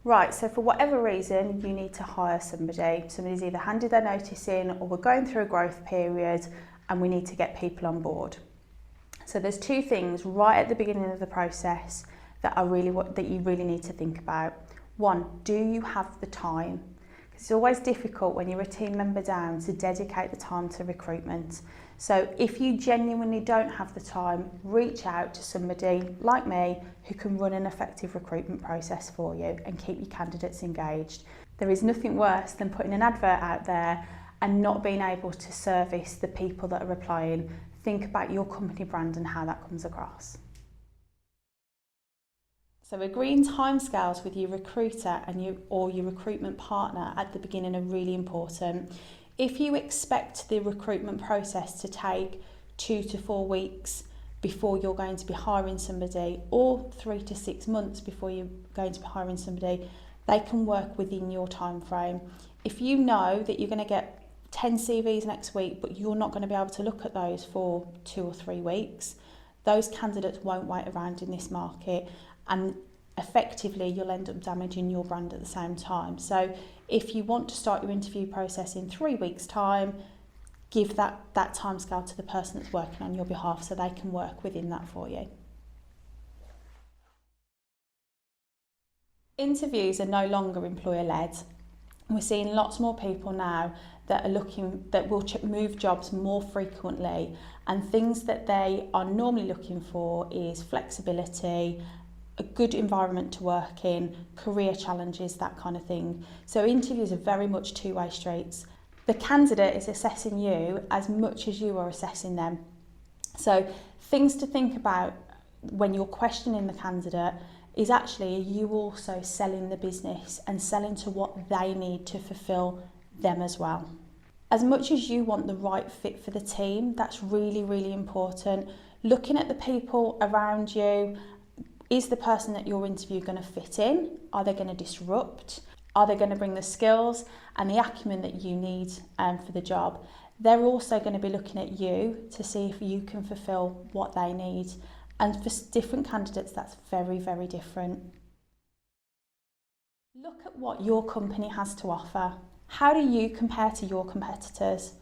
Right, so for whatever reason, you need to hire somebody. Somebody's either handed their notice in or we're going through a growth period and we need to get people on board. So there's two things right at the beginning of the process that you really need to think about. One, do you have the time? Because it's always difficult when you're a team member down to dedicate the time to recruitment. So if you genuinely don't have the time, reach out to somebody like me who can run an effective recruitment process for you and keep your candidates engaged. There is nothing worse than putting an advert out there and not being able to service the people that are applying. Think about your company brand and how that comes across. So agreeing timescales with your recruiter or your recruitment partner at the beginning are really important. If you expect the recruitment process to take 2 to 4 weeks before you're going to be hiring somebody, or 3 to 6 months before you're going to be hiring somebody, they can work within your time frame. If you know that you're going to get 10 CVs next week, but you're not going to be able to look at those for 2 or 3 weeks, those candidates won't wait around in this market, and effectively you'll end up damaging your brand at the same time. So if you want to start your interview process in 3 weeks' time, give that timescale to the person that's working on your behalf so they can work within that for you. Interviews are no longer employer-led. We're seeing lots more people now that will move jobs more frequently, and things that they are normally looking for is flexibility, a good environment to work in, career challenges, that kind of thing. So interviews are very much two-way streets. The candidate is assessing you as much as you are assessing them. So things to think about when you're questioning the candidate is actually, are you also selling the business and selling to what they need to fulfill them as well? As much as you want the right fit for the team, that's really, really important. Looking at the people around you, is the person that you're interviewing going to fit in? Are they going to disrupt? Are they going to bring the skills and the acumen that you need for the job? They're also going to be looking at you to see if you can fulfill what they need. And for different candidates, that's very, very different. Look at what your company has to offer. How do you compare to your competitors?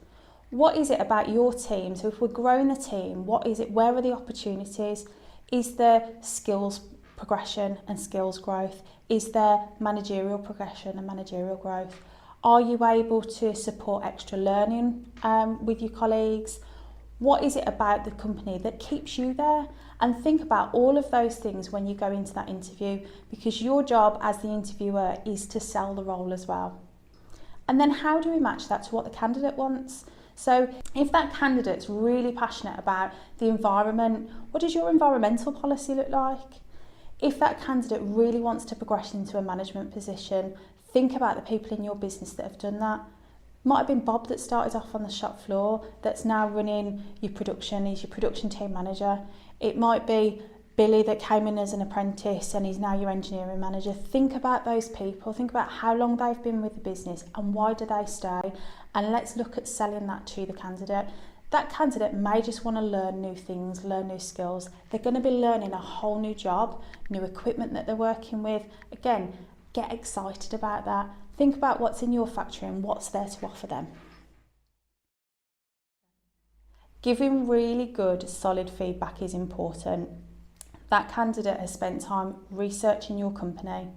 What is it about your team? So if we're growing the team, what is it? Where are the opportunities? Is there skills progression and skills growth? Is there managerial progression and managerial growth? Are you able to support extra learning with your colleagues? What is it about the company that keeps you there? And think about all of those things when you go into that interview, because your job as the interviewer is to sell the role as well. And then how do we match that to what the candidate wants? So if that candidate's really passionate about the environment, what does your environmental policy look like? If that candidate really wants to progress into a management position, think about the people in your business that have done that. Might have been Bob that started off on the shop floor that's now running your production, he's your production team manager. It might be Billy that came in as an apprentice and he's now your engineering manager. Think about those people, think about how long they've been with the business and why do they stay, and let's look at selling that to the candidate. That candidate may just want to learn new things, learn new skills. They're going to be learning a whole new job, new equipment that they're working with. Again, get excited about that. Think about what's in your factory and what's there to offer them. Giving really good, solid feedback is important. That candidate has spent time researching your company.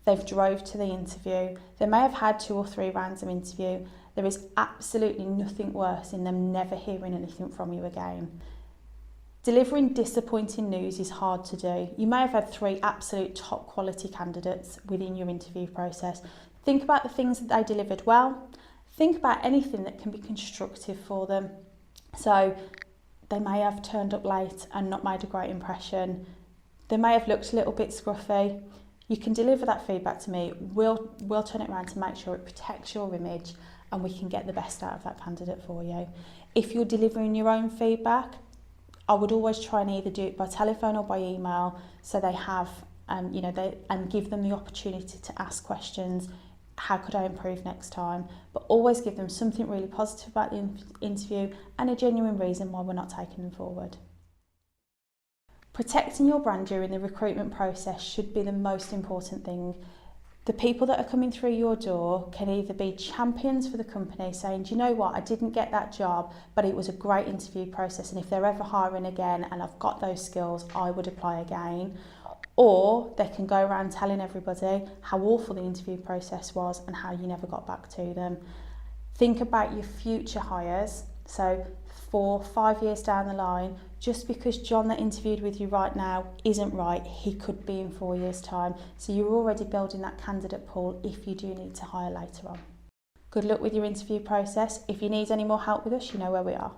They've drove to the interview. They may have had 2 or 3 rounds of interview. There is absolutely nothing worse in them never hearing anything from you again. Delivering disappointing news is hard to do. You may have had 3 absolute top quality candidates within your interview process. Think about the things that they delivered well. Think about anything that can be constructive for them. So they may have turned up late and not made a great impression. They may have looked a little bit scruffy. You can deliver that feedback to me. We'll turn it around to make sure it protects your image and we can get the best out of that candidate for you. If you're delivering your own feedback, I would always try and either do it by telephone or by email, so they have, and give them the opportunity to ask questions. How could I improve next time? But always give them something really positive about the interview and a genuine reason why we're not taking them forward. Protecting your brand during the recruitment process should be the most important thing. The people that are coming through your door can either be champions for the company, saying, do you know what, I didn't get that job, but it was a great interview process, and if they're ever hiring again and I've got those skills, I would apply again. Or they can go around telling everybody how awful the interview process was and how you never got back to them. Think about your future hires. So 4, 5 years down the line, just because John that interviewed with you right now isn't right, he could be in 4 years' time. So you're already building that candidate pool if you do need to hire later on. Good luck with your interview process. If you need any more help with us, you know where we are.